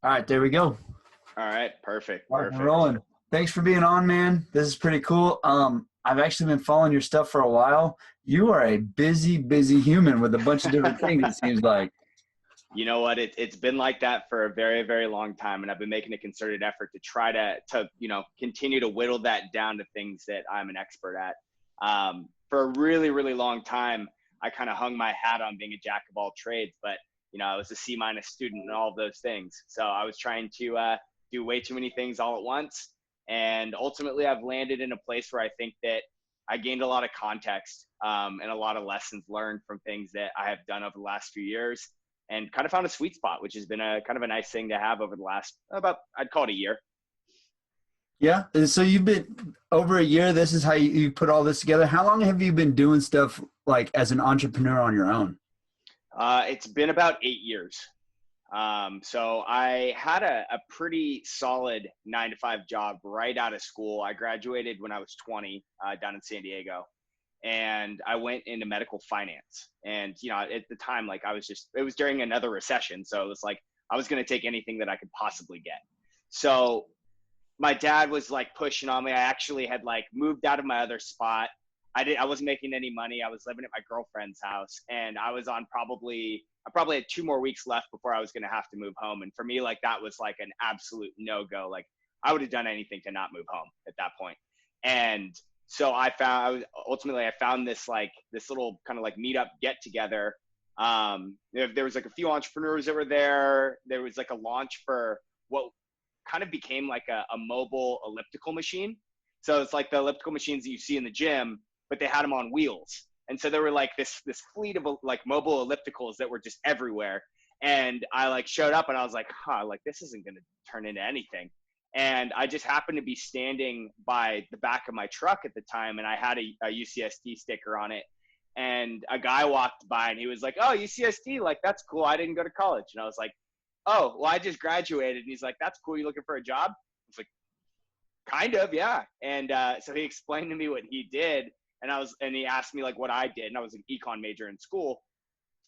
All right, there we go. All right, perfect, Rock and perfect. rolling. Thanks for being on, man. This is pretty cool. I've actually been following your stuff for a while. You are a busy, busy human with a bunch of different things, it seems like. You know what? It's been like that for a very, very long time, and I've been making a concerted effort to try to continue to whittle that down to things that I'm an expert at. For a really, really long time, I kind of hung my hat on being a jack of all trades, but I was a C-minus student and all of those things. So I was trying to do way too many things all at once, and ultimately, I've landed in a place where I think that I gained a lot of context and a lot of lessons learned from things that I have done over the last few years, and kind of found a sweet spot, which has been a kind of a nice thing to have over the last about, I'd call it a year. Yeah. And so you've been over a year. This is how you put all this together. How long have you been doing stuff like as an entrepreneur on your own? It's been about 8 years. So I had a pretty solid 9 to 5 job right out of school. I graduated when I was 20 down in San Diego, and I went into medical finance. And, at the time, like it was during another recession. So it was like, I was going to take anything that I could possibly get. So my dad was like pushing on me. I actually had like moved out of my other spot. I wasn't making any money. I was living at my girlfriend's house, and I probably had 2 more weeks left before I was going to have to move home. And for me, like, that was like an absolute no-go. Like, I would have done anything to not move home at that point. And so I found this little kind of like meetup get together. There was like a few entrepreneurs that were there. There was like a launch for what kind of became like a mobile elliptical machine. So it's like the elliptical machines that you see in the gym, but they had them on wheels. And so there were like this fleet of like mobile ellipticals that were just everywhere. And I like showed up and I was like, like this isn't going to turn into anything. And I just happened to be standing by the back of my truck at the time, and I had a UCSD sticker on it. And a guy walked by and he was like, "Oh, UCSD, like that's cool. I didn't go to college." And I was like, "Oh, well, I just graduated." And he's like, "That's cool. You looking for a job?" I was like, "Kind of, yeah." And so he explained to me what he did, and he asked me like what I did, and I was an econ major in school.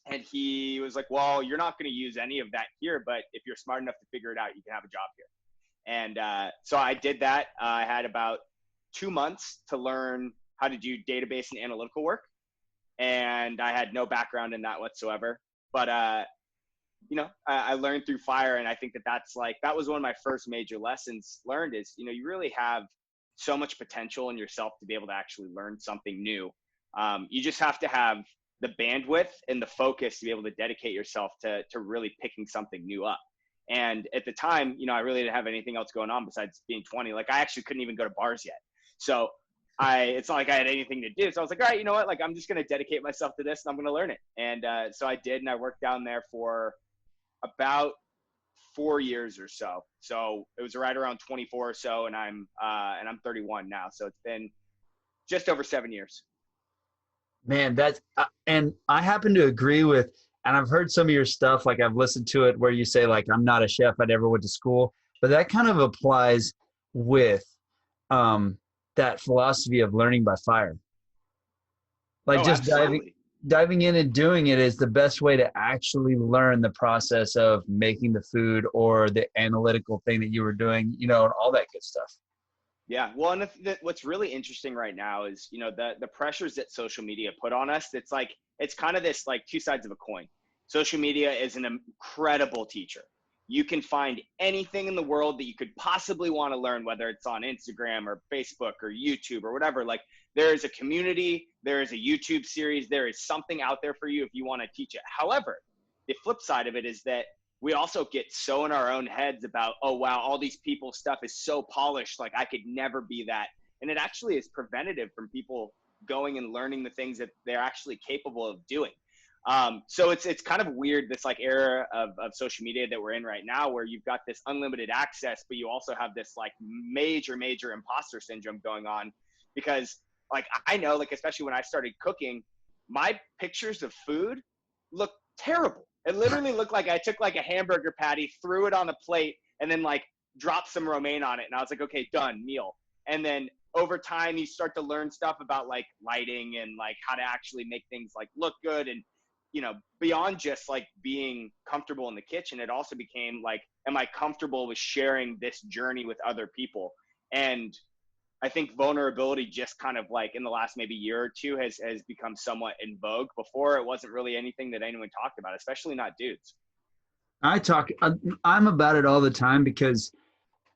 And he was like, "Well, you're not going to use any of that here, but if you're smart enough to figure it out, you can have a job here." And so I did that. I had about 2 months to learn how to do database and analytical work, and I had no background in that whatsoever. But I learned through fire, and I think that was one of my first major lessons learned is, you really have so much potential in yourself to be able to actually learn something new. You just have to have the bandwidth and the focus to be able to dedicate yourself to really picking something new up. And at the time, I really didn't have anything else going on besides being 20. Like, I actually couldn't even go to bars yet. So it's not like I had anything to do. So I was like, all right, you know what? Like, I'm just going to dedicate myself to this and I'm going to learn it. And so I did, and I worked down there for about 4 years or so. So it was right around 24 or so, and I'm 31 now. So it's been just over 7 years. Man, that's and I happen to agree with, and I've heard some of your stuff, like I've listened to it where you say like I'm not a chef, I never went to school, but that kind of applies with um, that philosophy of learning by fire. Like Oh, just absolutely. diving in and doing it is the best way to actually learn the process of making the food or the analytical thing that you were doing, and all that good stuff. Yeah. Well, and what's really interesting right now is, the pressures that social media put on us. It's kind of this like two sides of a coin. Social media is an incredible teacher. You can find anything in the world that you could possibly want to learn, whether it's on Instagram or Facebook or YouTube or whatever. Like, there is a community, there is a YouTube series, there is something out there for you if you want to teach it. However, the flip side of it is that we also get so in our own heads about, oh, wow, all these people's stuff is so polished, like I could never be that. And it actually is preventative from people going and learning the things that they're actually capable of doing. So it's kind of weird, this like era of social media that we're in right now, where you've got this unlimited access, but you also have this like major imposter syndrome going on, because like I know, like especially when I started cooking, my pictures of food look terrible. It literally looked like I took like a hamburger patty, threw it on a plate, and then like dropped some romaine on it, and I was like, okay, done, meal. And then over time, you start to learn stuff about like lighting and like how to actually make things like look good. And beyond just like being comfortable in the kitchen, it also became like, am I comfortable with sharing this journey with other people? And I think vulnerability just kind of like in the last maybe year or two has become somewhat in vogue. Before, it wasn't really anything that anyone talked about, especially not dudes. I'm about it all the time because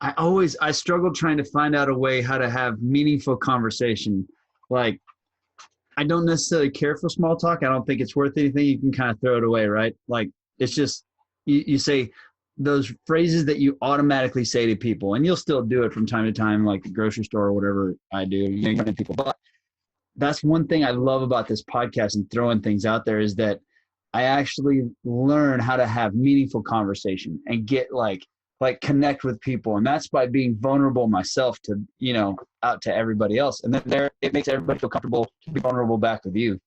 I struggle trying to find out a way how to have meaningful conversation. Like, I don't necessarily care for small talk. I don't think it's worth anything. You can kind of throw it away, right? Like, it's just, you say those phrases that you automatically say to people, and you'll still do it from time to time, like the grocery store or whatever I do, people. But that's one thing I love about this podcast and throwing things out there is that I actually learn how to have meaningful conversation and get like connect with people. And that's by being vulnerable myself to, out to everybody else. And then it makes everybody feel comfortable to be vulnerable back with you.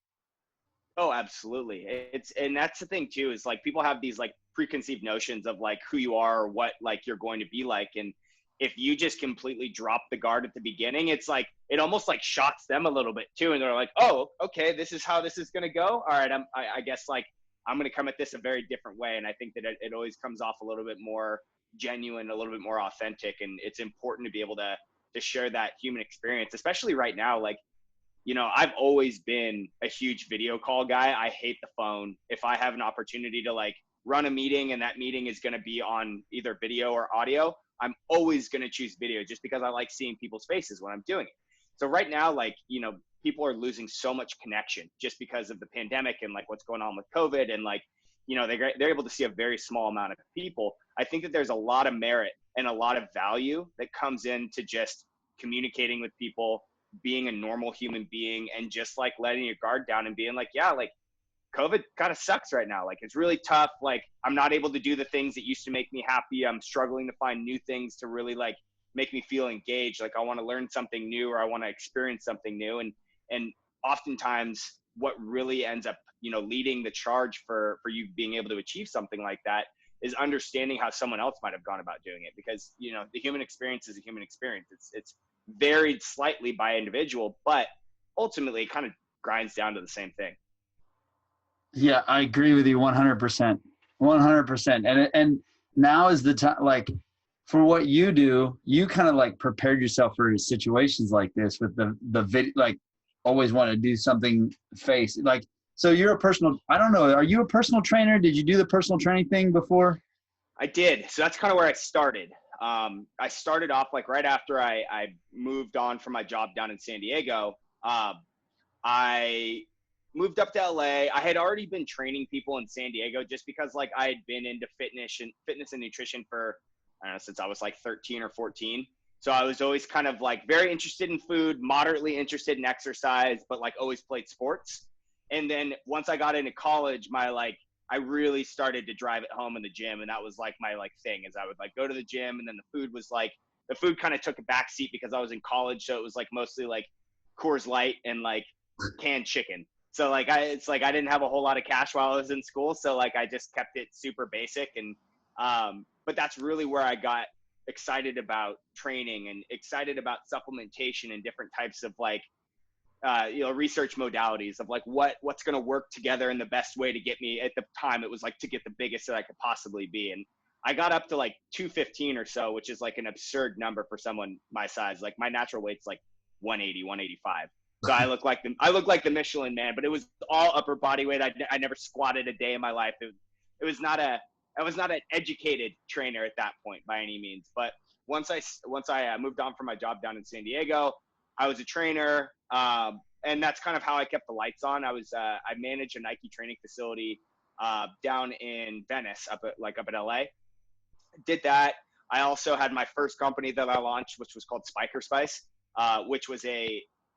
Oh, absolutely. And that's the thing too, is like people have these like preconceived notions of like who you are or what like you're going to be like. And if you just completely drop the guard at the beginning, it's like, it almost like shocks them a little bit too. And they're like, oh, okay, this is how this is going to go. All right. I guess like I'm going to come at this a very different way. And I think that it always comes off a little bit more genuine, a little bit more authentic. And it's important to be able to share that human experience, especially right now. Like, I've always been a huge video call guy. I hate the phone. If I have an opportunity to like run a meeting and that meeting is going to be on either video or audio, I'm always going to choose video just because I like seeing people's faces when I'm doing it. So right now, like, people are losing so much connection just because of the pandemic and like what's going on with COVID. And like, they're able to see a very small amount of people. I think that there's a lot of merit and a lot of value that comes into just communicating with people, being a normal human being, and just like letting your guard down and being like, yeah, like COVID kind of sucks right now. Like, it's really tough. Like, I'm not able to do the things that used to make me happy. I'm struggling to find new things to really like make me feel engaged. Like, I want to learn something new, or I want to experience something new. And oftentimes what really ends up, leading the charge for you being able to achieve something like that is understanding how someone else might have gone about doing it. Because, the human experience is a human experience. It's varied slightly by individual, but ultimately it kind of grinds down to the same thing. Yeah, I agree with you 100%. 100%. And now is the time, like, for what you do, you kind of like prepared yourself for situations like this with the video, like always want to do something face. Like, so you're I don't know, are you a personal trainer? Did you do the personal training thing before? I did. So that's kind of where I started. I started off like right after I moved on from my job down in San Diego. I moved up to LA. I had already been training people in San Diego just because like I had been into fitness and nutrition for, I don't know, since I was like 13 or 14. So I was always kind of like very interested in food, moderately interested in exercise, but like always played sports. And then once I got into college, I really started to drive it home in the gym. And that was like my like thing, is I would like go to the gym, and then the food kind of took a back seat because I was in college. So it was like mostly like Coors Light and like canned chicken. So like it's like I didn't have a whole lot of cash while I was in school. So like I just kept it super basic. And but that's really where I got excited about training and excited about supplementation and different types of like research modalities of like what's going to work together in the best way to get me. At the time, it was like to get the biggest that I could possibly be. And I got up to like 215 or so, which is like an absurd number for someone my size. Like my natural weight's like 180, 185. So I look like the Michelin Man, but it was all upper body weight. I never squatted a day in my life. I was not an educated trainer at that point by any means. But once I moved on from my job down in San Diego, I was a trainer. And that's kind of how I kept the lights on. I managed a Nike training facility down in Venice, up at LA. Did that. I also had my first company that I launched, which was called Spiker Spice, which was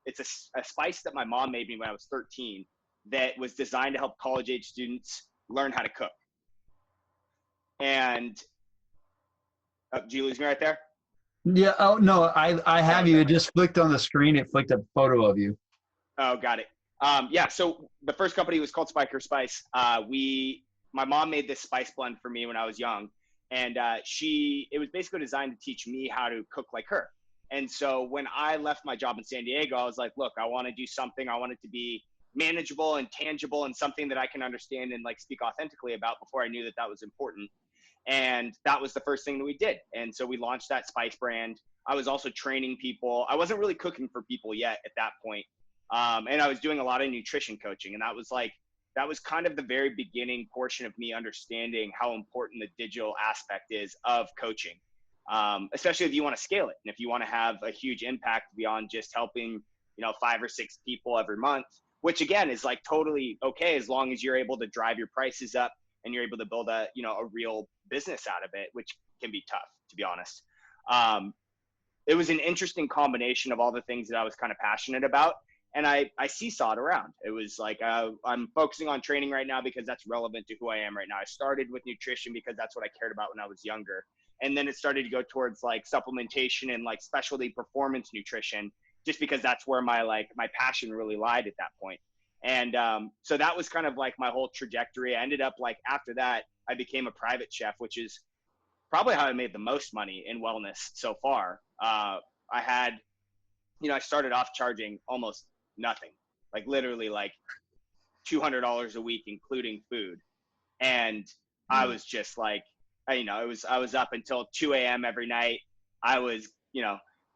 it's a spice that my mom made me when I was 13 that was designed to help college age students learn how to cook. And do you lose me right there? Yeah. Oh no, I have you. It just flicked on the screen. It flicked a photo of you. Oh, got it. Yeah. So the first company was called Spiker Spice. My mom made this spice blend for me when I was young, and it was basically designed to teach me how to cook like her. And so when I left my job in San Diego, I was like, look, I want to do something. I want it to be manageable and tangible and something that I can understand and like speak authentically about before I knew that that was important. And that was the first thing that we did. And so we launched that spice brand. I was also training people. I wasn't really cooking for people yet at that point. And I was doing a lot of nutrition coaching. And that was kind of the very beginning portion of me understanding how important the digital aspect is of coaching, especially if you want to scale it. And if you want to have a huge impact beyond just helping, 5 or 6 people every month, which again is like totally okay as long as you're able to drive your prices up and you're able to build a real business out of it, which can be tough, to be honest. It was an interesting combination of all the things that I was kind of passionate about. And I seesawed around. It was like, I'm focusing on training right now because that's relevant to who I am right now. I started with nutrition because that's what I cared about when I was younger. And then it started to go towards like supplementation and like specialty performance nutrition, just because that's where my passion really lied at that point. And so that was kind of like my whole trajectory. I ended up like after that, I became a private chef, which is probably how I made the most money in wellness so far. I had, I started off charging almost nothing, like literally like $200 a week, including food. And I was just like, I was up until 2 a.m. every night. I was,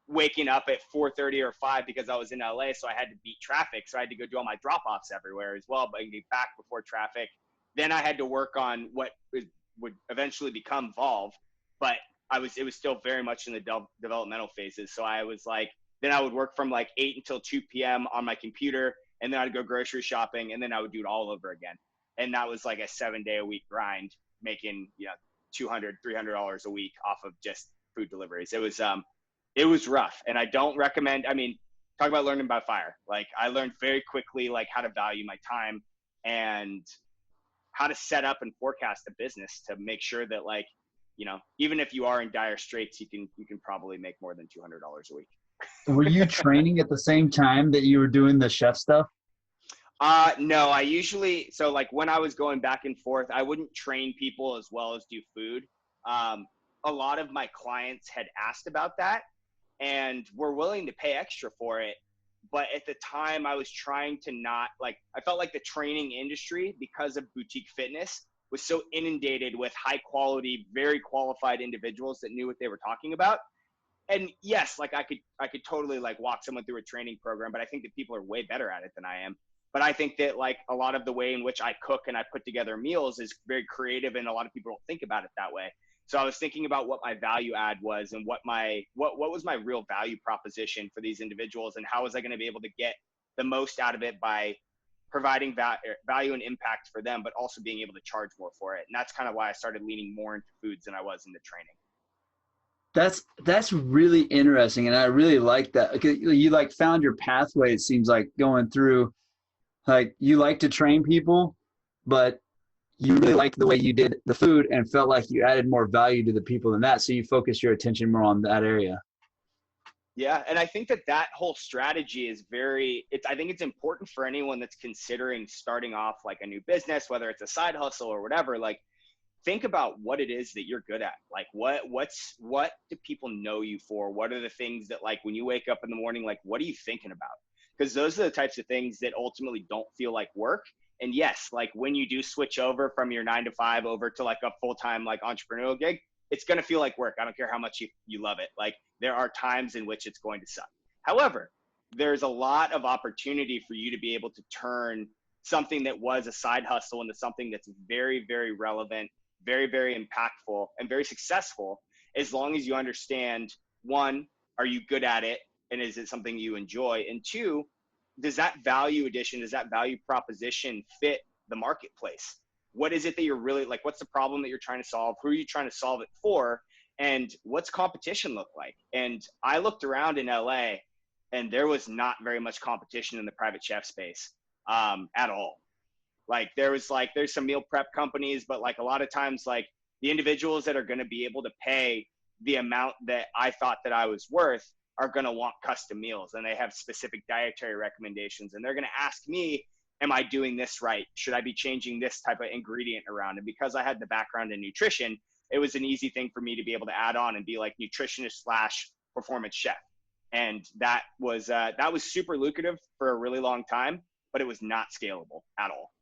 waking up at 4:30 or 5 because I was in LA. So I had to beat traffic. So I had to go do all my drop offs everywhere as well, but get back before traffic. Then I had to work on what would eventually become Volve, but it was still very much in the developmental phases. So I was like, then I would work from like 8 until 2 p.m. on my computer, and then I'd go grocery shopping, and then I would do it all over again. And that was like a 7-day-a-week grind, making, $200, $300 a week off of just food deliveries. It was rough. And I don't recommend, talk about learning by fire. Like I learned very quickly, like how to value my time and how to set up and forecast a business to make sure that like, even if you are in dire straits, you can probably make more than $200 a week. Were you training at the same time that you were doing the chef stuff? No, so like when I was going back and forth, I wouldn't train people as well as do food. A lot of my clients had asked about that and were willing to pay extra for it. But at the time I was trying to not I felt like the training industry, because of boutique fitness, was so inundated with high quality, very qualified individuals that knew what they were talking about. And yes, like I could totally like walk someone through a training program, but I think that people are way better at it than I am. But I think that like a lot of the way in which I cook and I put together meals is very creative, and a lot of people don't think about it that way. So I was thinking about what my value add was and what was my real value proposition for these individuals, and how was I going to be able to get the most out of it by providing value and impact for them, but also being able to charge more for it. And that's kind of why I started leaning more into foods than I was into training. That's really interesting, and I really like that. You like found your pathway. It seems like going through, like you like to train people, but you really like the way you did the food and felt like you added more value to the people than that. So you focus your attention more on that area. Yeah. And I think that whole strategy is I think it's important for anyone that's considering starting off like a new business, whether it's a side hustle or whatever. Like, think about what it is that you're good at. Like what do people know you for? What are the things that like when you wake up in the morning, like what are you thinking about? Because those are the types of things that ultimately don't feel like work. And yes, like when you do switch over from your 9 to 5 over to like a full-time like entrepreneurial gig, it's going to feel like work. I don't care how much you love it. Like there are times in which it's going to suck. However, there's a lot of opportunity for you to be able to turn something that was a side hustle into something that's very, very relevant, very, very impactful, and very successful, as long as you understand, one, are you good at it? And is it something you enjoy? And two, does that value addition, does that value proposition fit the marketplace? What is it that you're really like? What's the problem that you're trying to solve? Who are you trying to solve it for? And what's competition look like? And I looked around in LA, and there was not very much competition in the private chef space at all. Like there's some meal prep companies, but like a lot of times, like the individuals that are going to be able to pay the amount that I thought that I was worth are going to want custom meals, and they have specific dietary recommendations, and they're going to ask me, am I doing this right? Should I be changing this type of ingredient around? And because I had the background in nutrition, it was an easy thing for me to be able to add on and be like nutritionist / performance chef. And that was super lucrative for a really long time. but it was not scalable at all.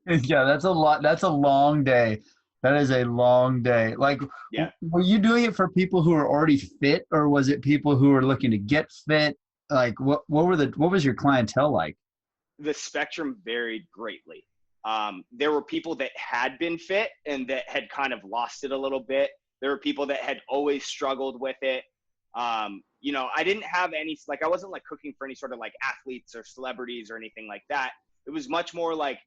Yeah, that's a lot. That's a long day. That is a long day. Like, Yeah. were you doing it for people who are already fit, or was it people who were looking to get fit? Like, what was your clientele like? The spectrum varied greatly. There were people that had been fit and that had kind of lost it a little bit. There were people that had always struggled with it. You know, I didn't have any, like, I wasn't like cooking for any sort of like athletes or celebrities or anything like that. It was much more like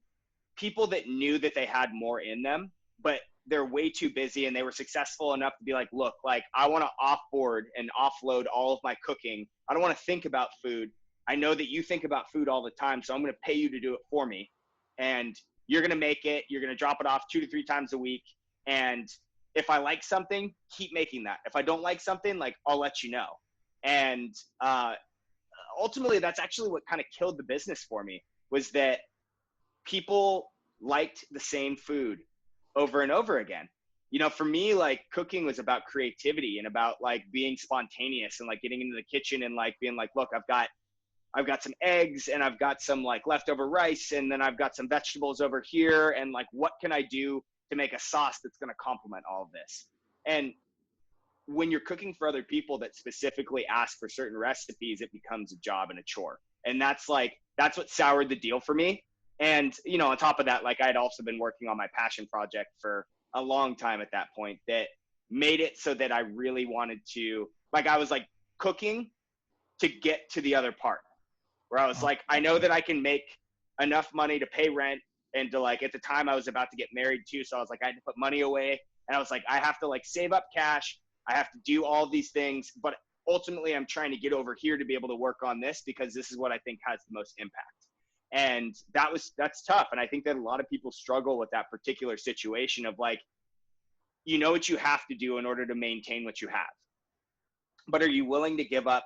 people that knew that they had more in them, but they're way too busy and they were successful enough to be like, look, like I want to offboard and offload all of my cooking. I don't want to think about food. I know that you think about food all the time, so I'm going to pay you to do it for me. And you're going to make it. You're going to drop it off 2 to 3 times a week. And if I like something, keep making that. If I don't like something, like I'll let you know. And ultimately, that's actually what kind of killed the business for me, was that people liked the same food over and over again. You know, for me, like cooking was about creativity and about like being spontaneous and like getting into the kitchen and like being like, look, I've got some eggs and I've got some like leftover rice and then I've got some vegetables over here. And like, what can I do to make a sauce that's going to complement all of this? And when you're cooking for other people that specifically ask for certain recipes, it becomes a job and a chore. And that's what soured the deal for me. And, you know, on top of that, like I'd also been working on my passion project for a long time at that point that made it so that I really wanted to, like, I was like cooking to get to the other part where I was like, I know that I can make enough money to pay rent and to like, at the time I was about to get married too. So I was like, I had to put money away and I was like, I have to like save up cash. I have to do all these things, but ultimately I'm trying to get over here to be able to work on this because this is what I think has the most impact. And that's tough. And I think that a lot of people struggle with that particular situation of like, you know what you have to do in order to maintain what you have, but are you willing to give up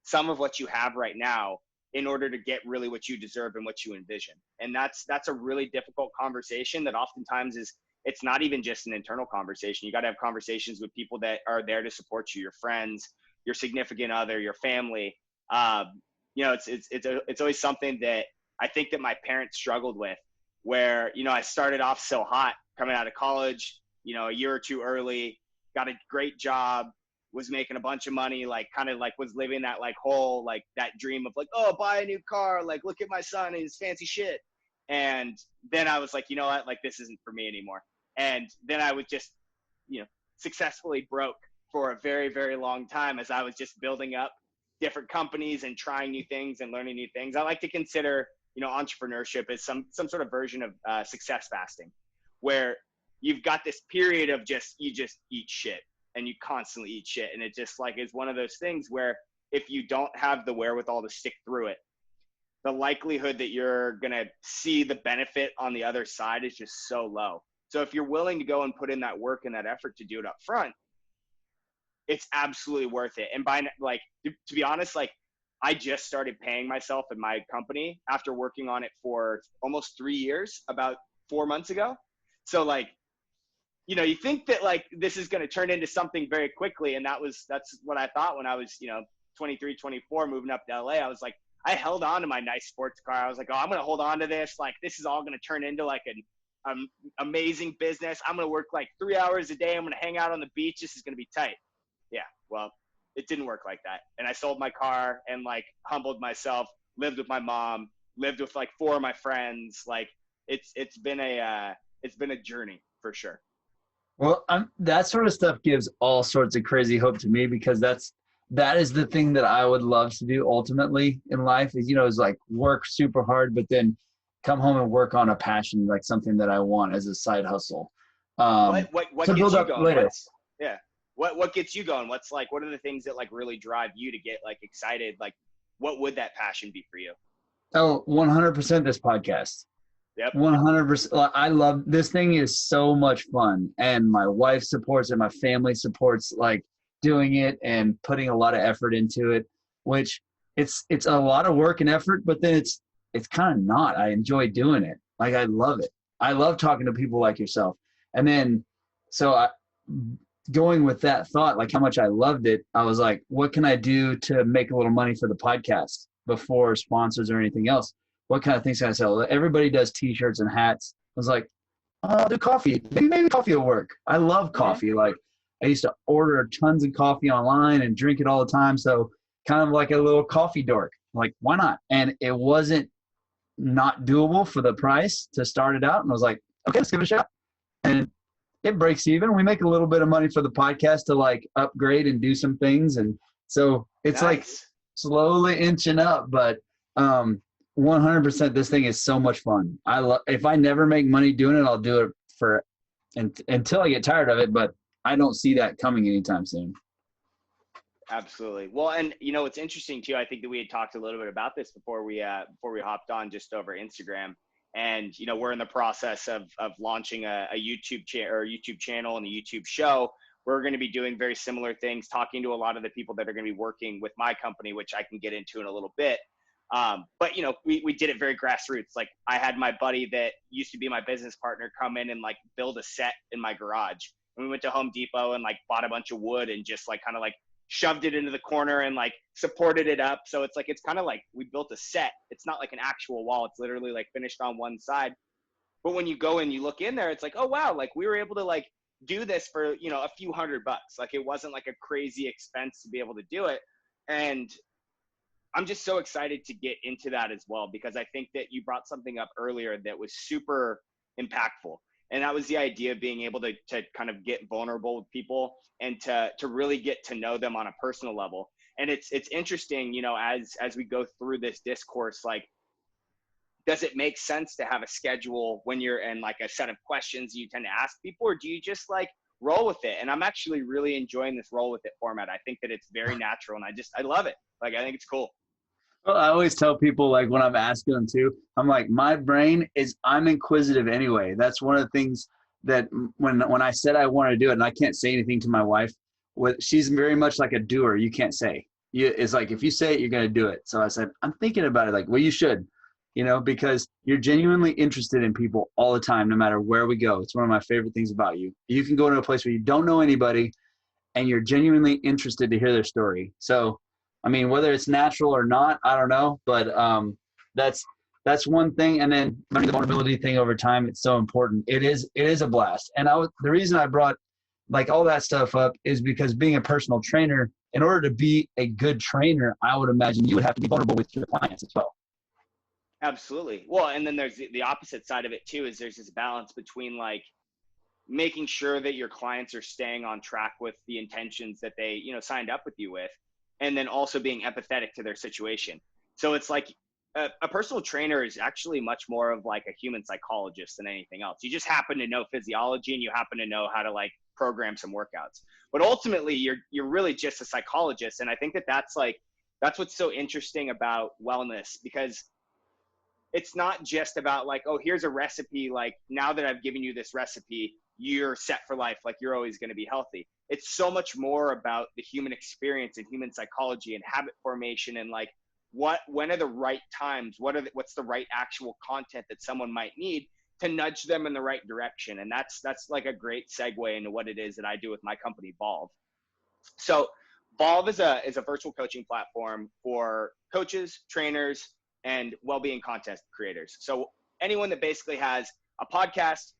some of what you have right now in order to get really what you deserve and what you envision? And that's a really difficult conversation that oftentimes it's not even just an internal conversation. You got to have conversations with people that are there to support you, your friends, your significant other, your family. You know, it's always something that I think that my parents struggled with, where, you know, I started off so hot coming out of college, you know, a year or two early, got a great job, was making a bunch of money, like kind of like was living that like whole, like that dream of like, oh, buy a new car, like look at my son and his fancy shit. And then I was like, you know what, like this isn't for me anymore. And then I was just, you know, successfully broke for a very, very long time as I was just building up different companies and trying new things and learning new things. I like to consider, you know, entrepreneurship as some sort of version of success fasting, where you've got this period of you just eat shit and you constantly eat shit. And it just like is one of those things where if you don't have the wherewithal to stick through it, the likelihood that you're going to see the benefit on the other side is just so low. So if you're willing to go and put in that work and that effort to do it up front, it's absolutely worth it. And by like, to be honest, like I just started paying myself in my company after working on it for almost 3 years, about 4 months ago. So like, you know, you think that like this is going to turn into something very quickly. And that's what I thought when I was, you know, 23, 24, moving up to LA. I was like, I held on to my nice sports car. I was like, oh, I'm going to hold on to this. Like, this is all going to turn into like an amazing business. I'm going to work like 3 hours a day. I'm going to hang out on the beach. This is going to be tight. Yeah. Well, it didn't work like that. And I sold my car and like humbled myself, lived with my mom, lived with like 4 of my friends. Like it's been a journey for sure. Well, that sort of stuff gives all sorts of crazy hope to me, because that is the thing that I would love to do ultimately in life is, you know, is like work super hard, but then come home and work on a passion, like something that I want as a side hustle. What To gets build you up going? later. What gets you going? What are the things that like really drive you to get like excited? Like, what would that passion be for you? Oh, 100% this podcast. Yep. 100%. I love this thing. Is so much fun, and my wife supports it. My family supports like doing it and putting a lot of effort into it, which it's a lot of work and effort, but then it's kind of not. I enjoy doing it. Like I love it. I love talking to people like yourself. And then, going with that thought, like how much I loved it, I was like, what can I do to make a little money for the podcast? before sponsors or anything else, what kind of things can I sell? Everybody does t-shirts and hats. I was like, oh, I'll do coffee. Maybe coffee will work. I love coffee. Like I used to order tons of coffee online and drink it all the time. So kind of like a little coffee dork. Like, why not? And it wasn't not doable for the price to start it out. And I was like, okay, let's give it a shot. And it breaks even. We make a little bit of money for the podcast to like upgrade and do some things. And so it's like slowly inching up, but 100% this thing is so much fun. If I never make money doing it, I'll do it for until I get tired of it, but I don't see that coming anytime soon. Absolutely. Well, and you know, it's interesting too. I think that we had talked a little bit about this before we hopped on just over Instagram. And, you know, we're in the process of launching a YouTube channel and a YouTube show. We're going to be doing very similar things, talking to a lot of the people that are going to be working with my company, which I can get into in a little bit. But, you know, we did it very grassroots. Like I had my buddy that used to be my business partner come in and like build a set in my garage. And we went to Home Depot and like bought a bunch of wood and just like kind of like shoved it into the corner and like supported it up. So it's like, it's kind of like we built a set. It's not like an actual wall. It's literally like finished on one side. But when you go and you look in there, it's like, oh, wow, like we were able to like do this for, you know, a few $100. Like it wasn't like a crazy expense to be able to do it. And I'm just so excited to get into that as well, because I think that you brought something up earlier that was super impactful. And that was the idea of being able to kind of get vulnerable with people and to really get to know them on a personal level. And it's interesting, you know, as we go through this discourse, like, does it make sense to have a schedule when you're in like a set of questions you tend to ask people, or do you just like roll with it? And I'm actually really enjoying this roll with it format. I think that it's very natural and I love it. Like, I think it's cool. Well, I always tell people, like when I'm asking them too, I'm like, my brain is, I'm inquisitive anyway. That's one of the things that when I said I wanted to do it, and I can't say anything to my wife, she's very much like a doer. You can't say. It's like, if you say it, you're going to do it. So I said, I'm thinking about it. Like, well, you should, you know, because you're genuinely interested in people all the time, no matter where we go. It's one of my favorite things about you. You can go to a place where you don't know anybody and you're genuinely interested to hear their story. So I mean, whether it's natural or not, I don't know, but that's one thing. And then learning the vulnerability thing over time, it's so important. It is a blast. And the reason I brought like all that stuff up is because being a personal trainer, in order to be a good trainer, I would imagine you would have to be vulnerable with your clients as well. Absolutely. Well, and then there's the opposite side of it too, is there's this balance between like making sure that your clients are staying on track with the intentions that they, you know, signed up with you with, and then also being empathetic to their situation. So it's like a personal trainer is actually much more of like a human psychologist than anything else. You just happen to know physiology and you happen to know how to like program some workouts. But ultimately, you're really just a psychologist. And I think that that's what's so interesting about wellness, because it's not just about like, oh, here's a recipe. Like, now that I've given you this recipe, you're set for life. Like, you're always going to be healthy. It's so much more about the human experience and human psychology and habit formation, and like when are the right times? What's the right actual content that someone might need to nudge them in the right direction? And that's like a great segue into what it is that I do with my company, Volve. So Volve is a virtual coaching platform for coaches, trainers, and well-being content creators. So anyone that basically has a podcast,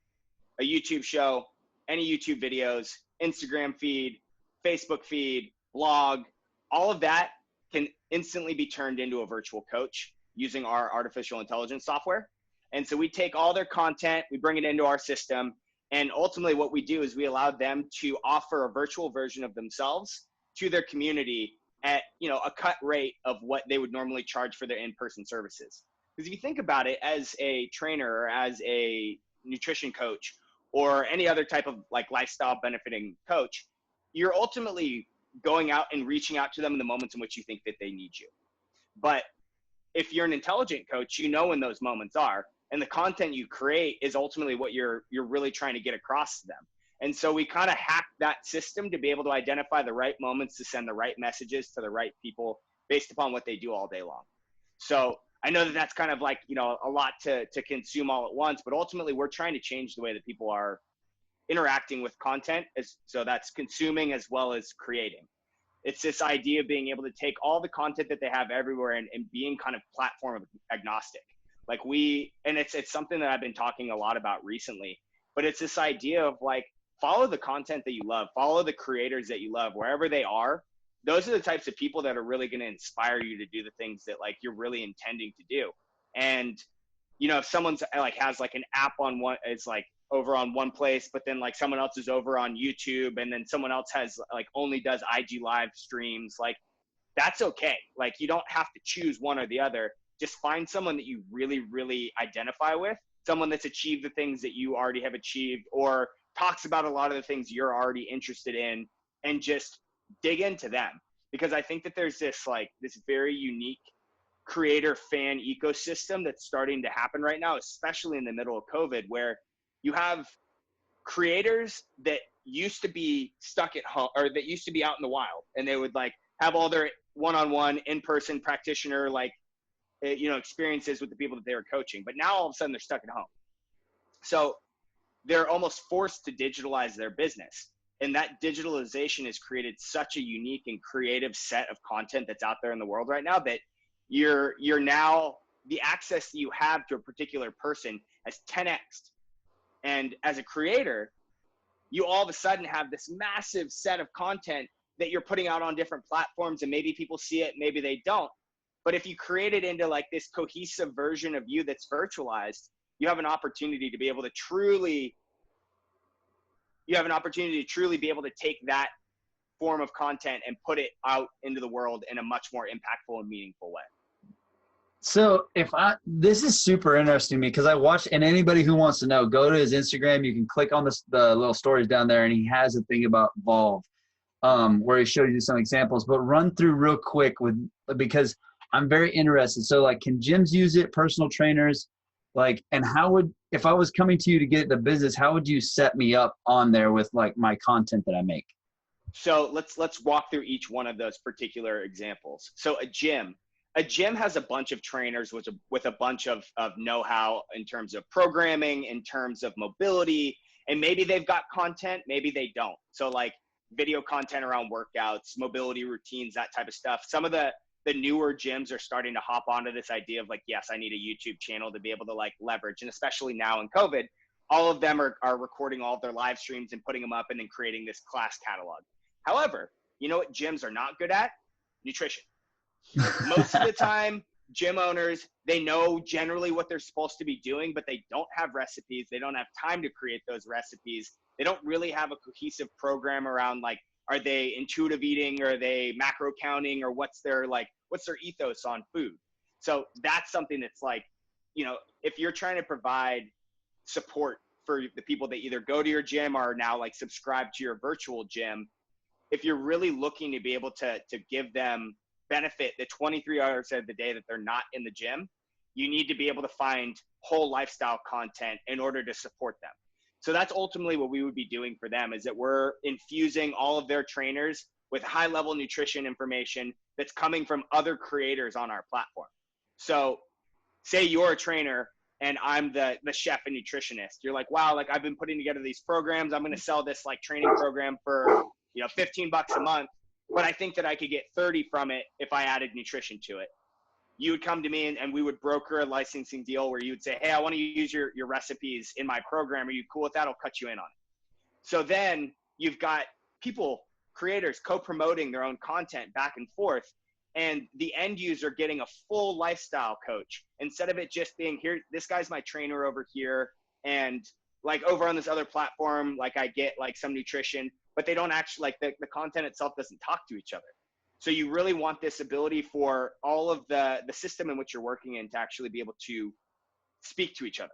a YouTube show, any YouTube videos, Instagram feed, Facebook feed, blog, all of that can instantly be turned into a virtual coach using our artificial intelligence software. And so we take all their content, we bring it into our system, and ultimately what we do is we allow them to offer a virtual version of themselves to their community at, you know, a cut rate of what they would normally charge for their in-person services. Because if you think about it, as a trainer or as a nutrition coach or any other type of like lifestyle benefiting coach, you're ultimately going out and reaching out to them in the moments in which you think that they need you. But if you're an intelligent coach, you know when those moments are, and the content you create is ultimately what you're really trying to get across to them. And so we kind of hack that system to be able to identify the right moments to send the right messages to the right people based upon what they do all day long. So I know that that's kind of like, you know, a lot to consume all at once, but ultimately we're trying to change the way that people are interacting with content. So that's consuming as well as creating. It's this idea of being able to take all the content that they have everywhere and being kind of platform agnostic. Like and it's something that I've been talking a lot about recently, but it's this idea of like, follow the content that you love, follow the creators that you love, wherever they are. Those are the types of people that are really going to inspire you to do the things that like you're really intending to do. And, if someone's like has like an app on one, it's like over on one place, but then like someone else is over on YouTube, and then someone else has like only does IG live streams, like that's okay. Like you don't have to choose one or the other. Just find someone that you really, really identify with, someone that's achieved the things that you already have achieved or talks about a lot of the things you're already interested in, and just dig into them. Because I think that there's this very unique creator fan ecosystem that's starting to happen right now, especially in the middle of COVID, where you have creators that used to be stuck at home or that used to be out in the wild, and they would like have all their one-on-one in-person practitioner experiences with the people that they were coaching, but now all of a sudden they're stuck at home. So they're almost forced to digitalize their business, and that digitalization has created such a unique and creative set of content that's out there in the world right now that you're now, the access that you have to a particular person has 10x'd. And as a creator, you all of a sudden have this massive set of content that you're putting out on different platforms, and maybe people see it, maybe they don't. But if you create it into like this cohesive version of you that's virtualized, you have an opportunity to be able to truly be able to take that form of content and put it out into the world in a much more impactful and meaningful way. So this is super interesting to me because I watched, and anybody who wants to know, go to his Instagram. You can click on the little stories down there, and he has a thing about Volve, where he showed you some examples. But run through real quick because I'm very interested. So like, can gyms use it? Personal trainers, like, and if I was coming to you to get the business, how would you set me up on there with like my content that I make? So let's walk through each one of those particular examples. So a gym has a bunch of trainers with a bunch of know-how in terms of programming, in terms of mobility, and maybe they've got content, maybe they don't. So like video content around workouts, mobility routines, that type of stuff. Some of the newer gyms are starting to hop onto this idea of like, yes, I need a YouTube channel to be able to like leverage. And especially now in COVID, all of them are recording all of their live streams and putting them up and then creating this class catalog. However, you know what gyms are not good at? Nutrition. Most of the time, gym owners, they know generally what they're supposed to be doing, but they don't have recipes. They don't have time to create those recipes. They don't really have a cohesive program around like, are they intuitive eating? Or are they macro counting? Or what's their ethos on food? So that's something that's like, if you're trying to provide support for the people that either go to your gym or now like subscribe to your virtual gym, if you're really looking to be able to give them benefit the 23 hours of the day that they're not in the gym, you need to be able to find whole lifestyle content in order to support them. So that's ultimately what we would be doing for them, is that we're infusing all of their trainers with high level nutrition information that's coming from other creators on our platform. So say you're a trainer and I'm the chef and nutritionist. You're like, wow, like I've been putting together these programs. I'm going to sell this like training program for, $15 a month, but I think that I could get 30 from it if I added nutrition to it. You would come to me and we would broker a licensing deal where you would say, hey, I want to use your recipes in my program. Are you cool with that? I'll cut you in on it. So then you've got creators co-promoting their own content back and forth, and the end user getting a full lifestyle coach instead of it just being, here, this guy's my trainer over here, and like over on this other platform, like I get like some nutrition, but they don't actually, like the content itself doesn't talk to each other. So you really want this ability for all of the system in which you're working in to actually be able to speak to each other,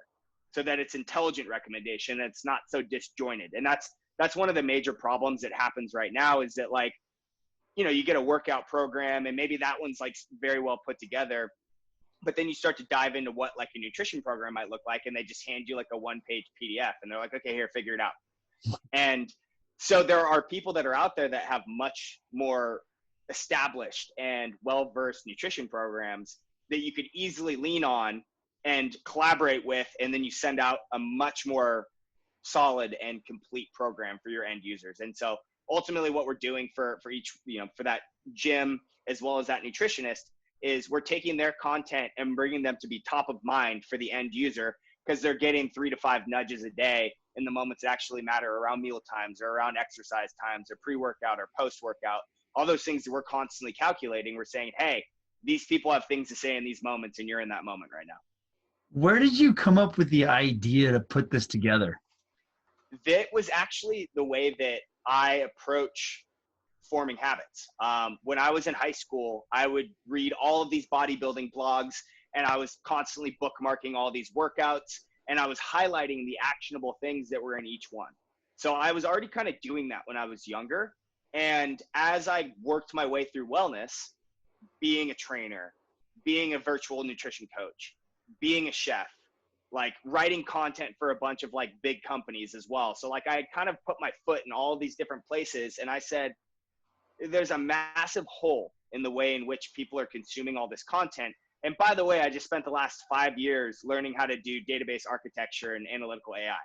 so that it's intelligent recommendation. It's not so disjointed. And that's one of the major problems that happens right now, is that like, you get a workout program and maybe that one's like very well put together, but then you start to dive into what like a nutrition program might look like, and they just hand you like a 1-page PDF and they're like, okay, here, figure it out. And so there are people that are out there that have much more established and well-versed nutrition programs that you could easily lean on and collaborate with, and then you send out a much more solid and complete program for your end users. And so ultimately what we're doing for each, for that gym as well as that nutritionist is we're taking their content and bringing them to be top of mind for the end user, because they're getting 3 to 5 nudges a day in the moments that actually matter around meal times or around exercise times or pre-workout or post-workout. All those things that we're constantly calculating. We're saying, hey, these people have things to say in these moments, and you're in that moment right now. Where did you come up with the idea to put this together? That was actually the way that I approach forming habits. When I was in high school, I would read all of these bodybuilding blogs, and I was constantly bookmarking all these workouts, and I was highlighting the actionable things that were in each one. So I was already kind of doing that when I was younger. And as I worked my way through wellness, being a trainer, being a virtual nutrition coach, being a chef, like writing content for a bunch of like big companies as well. So like I kind of put my foot in all these different places, and I said, there's a massive hole in the way in which people are consuming all this content. And by the way, I just spent the last 5 years learning how to do database architecture and analytical AI.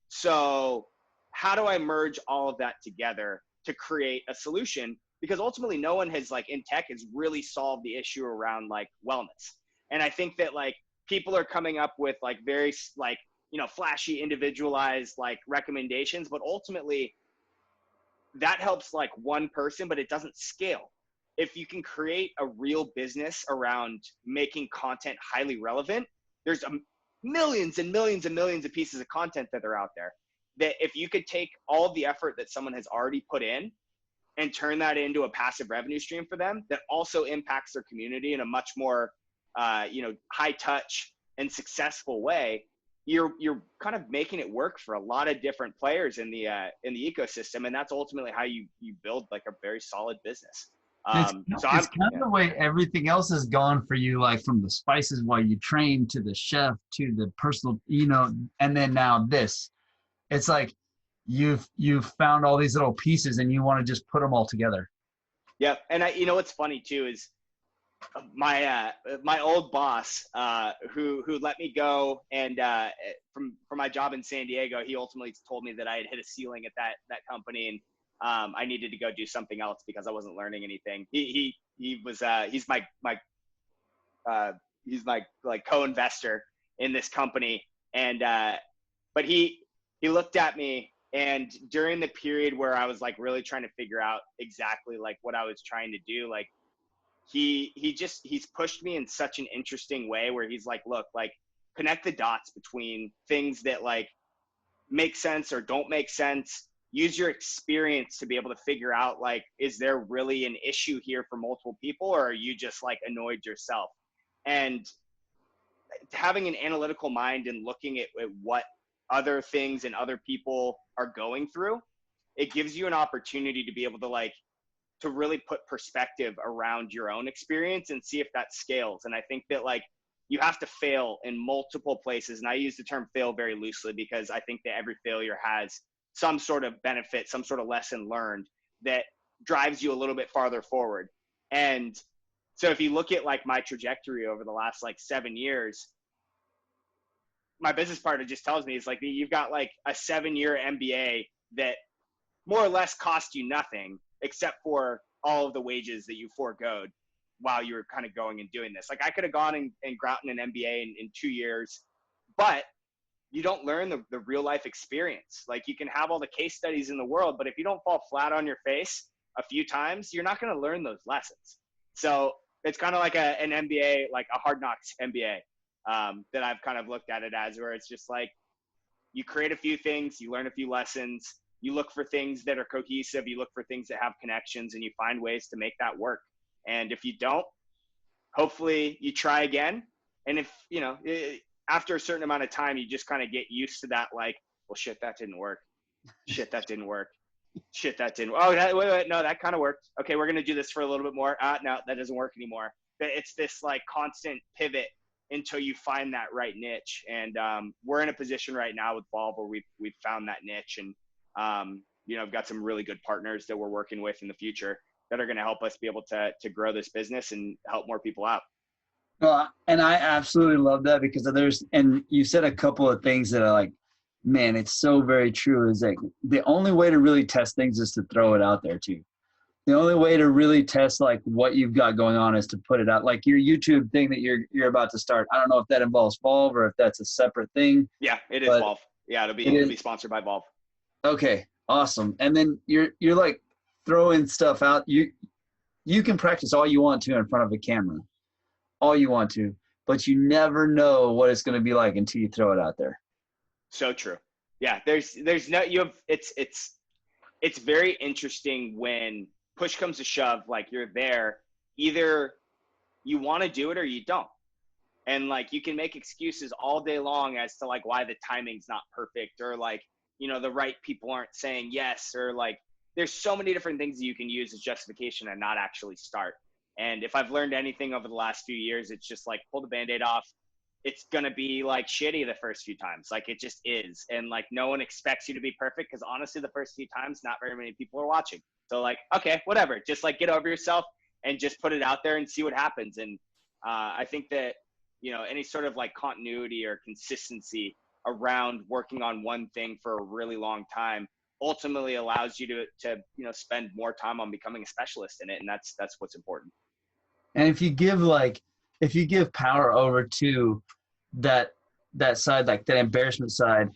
So how do I merge all of that together to create a solution? Because ultimately no one has like in tech has really solved the issue around like wellness. And I think that like people are coming up with like very like, flashy individualized like recommendations, but ultimately that helps like one person, but it doesn't scale. If you can create a real business around making content highly relevant, there's millions and millions and millions of pieces of content that are out there that if you could take all the effort that someone has already put in and turn that into a passive revenue stream for them that also impacts their community in a much more, high touch and successful way, you're kind of making it work for a lot of different players in the ecosystem, and that's ultimately how you build like a very solid business. It's kind of the way everything else has gone for you, like from the spices while you train to the chef to the personal, and then now this. It's like you've found all these little pieces and you want to just put them all together. Yeah, and what's funny too is my old boss who let me go, and from my job in San Diego, he ultimately told me that I had hit a ceiling at that company, and I needed to go do something else because I wasn't learning anything. He's my like co-investor in this company, and but he looked at me, and during the period where I was like really trying to figure out exactly like what I was trying to do, like he's pushed me in such an interesting way where he's like, look, like connect the dots between things that like make sense or don't make sense. Use your experience to be able to figure out like, is there really an issue here for multiple people, or are you just like annoyed yourself? And having an analytical mind and looking at what other things and other people are going through, it gives you an opportunity to be able to like to really put perspective around your own experience and see if that scales. And I think that like you have to fail in multiple places. And I use the term fail very loosely because I think that every failure has some sort of benefit, some sort of lesson learned that drives you a little bit farther forward. And so if you look at like my trajectory over the last like 7 years, my business partner just tells me, it's like, you've got like a 7-year MBA that more or less cost you nothing except for all of the wages that you foregoed while you were kind of going and doing this. Like I could have gone and gotten an MBA in 2 years, but you don't learn the real life experience. Like you can have all the case studies in the world, but if you don't fall flat on your face a few times, you're not going to learn those lessons. So it's kind of like an MBA, like a hard knocks MBA that I've kind of looked at it as, where it's just like you create a few things, you learn a few lessons, you look for things that are cohesive, you look for things that have connections, and you find ways to make that work. And if you don't, hopefully you try again. And if, after a certain amount of time, you just kind of get used to that, like, well, shit, that didn't work. Shit, that didn't work. Shit, that didn't. Oh, wait, no, that kind of worked. Okay, we're going to do this for a little bit more. No, that doesn't work anymore. It's this like constant pivot until you find that right niche. And we're in a position right now with Volve where we've found that niche. And I've got some really good partners that we're working with in the future that are going to help us be able to grow this business and help more people out. Well, and I absolutely love that because and you said a couple of things that are like man, it's so very true. Is like the only way to really test things is to throw it out there too. The only way to really test like what you've got going on is to put it out. Like your YouTube thing that you're about to start. I don't know if that involves Volve or if that's a separate thing. Yeah, it is But Volve. Yeah, it it'll is be sponsored by Volve. okay. Awesome. And then you're like throwing stuff out. You can practice all you want to in front of a camera, all you want to, but you never know what it's going to be like until you throw it out there. So true. Yeah, there's no you have it's very interesting when push comes to shove, like you're there, either you want to do it or you don't. And like you can make excuses all day long as to like why the timing's not perfect, or like, the right people aren't saying yes, or like there's so many different things that you can use as justification and not actually start. And if I've learned anything over the last few years, it's just like pull the band-aid off. It's going to be like shitty the first few times. Like it just is. And like no one expects you to be perfect, because honestly, the first few times, not very many people are watching. So like, okay, whatever. Just like get over yourself and just put it out there and see what happens. And I think that, any sort of like continuity or consistency around working on one thing for a really long time ultimately allows you to spend more time on becoming a specialist in it. And that's what's important. And if you give power over to that side, like that embarrassment side,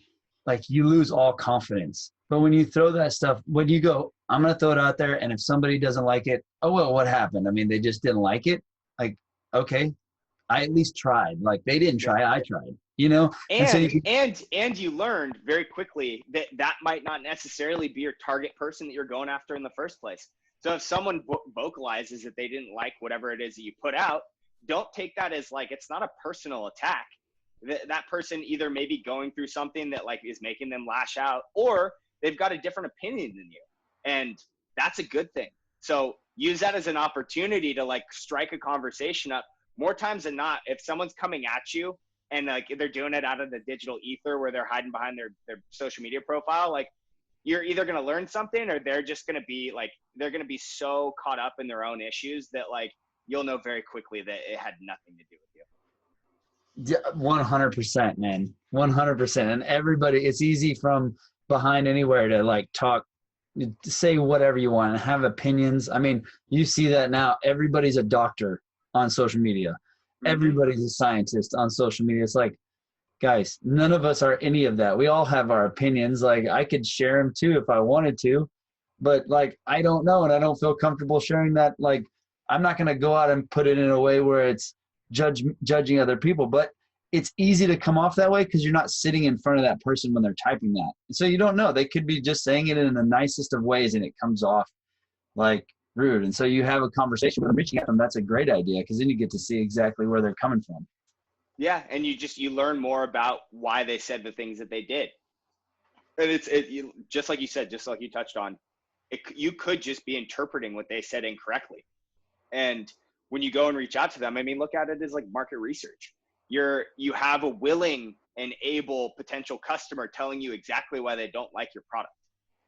like you lose all confidence. But when you throw that stuff, when you go, I'm going to throw it out there, and if somebody doesn't like it, oh, well, what happened? I mean, they just didn't like it. Like, okay, I at least tried. Like they didn't try, I tried, And so And you learned very quickly that might not necessarily be your target person that you're going after in the first place. So if someone vocalizes that they didn't like whatever it is that you put out, don't take that as like, it's not a personal attack. That person either may be going through something that like is making them lash out, or they've got a different opinion than you. And that's a good thing. So use that as an opportunity to like strike a conversation up. More times than not, if someone's coming at you and like they're doing it out of the digital ether where they're hiding behind their social media profile, like you're either going to learn something, or they're just going to be like, they're going to be so caught up in their own issues that like you'll know very quickly that it had nothing to do with you. 100%, man. 100%. And everybody, it's easy from behind anywhere to like talk, say whatever you want and have opinions. I mean, you see that now. Everybody's a doctor on social media. Mm-hmm. Everybody's a scientist on social media. It's like, guys, none of us are any of that. We all have our opinions. Like I could share them too if I wanted to, but like, I don't know. And I don't feel comfortable sharing that. Like, I'm not going to go out and put it in a way where it's judging other people, but it's easy to come off that way because you're not sitting in front of that person when they're typing that. So you don't know. They could be just saying it in the nicest of ways and it comes off like rude. And so you have a conversation with them, reaching out to them. That's a great idea, because then you get to see exactly where they're coming from. Yeah, and you learn more about why they said the things that they did. And just like you said, just like you touched on, you could just be interpreting what they said incorrectly. And when you go and reach out to them, I mean, look at it as like market research. You have a willing and able potential customer telling you exactly why they don't like your product.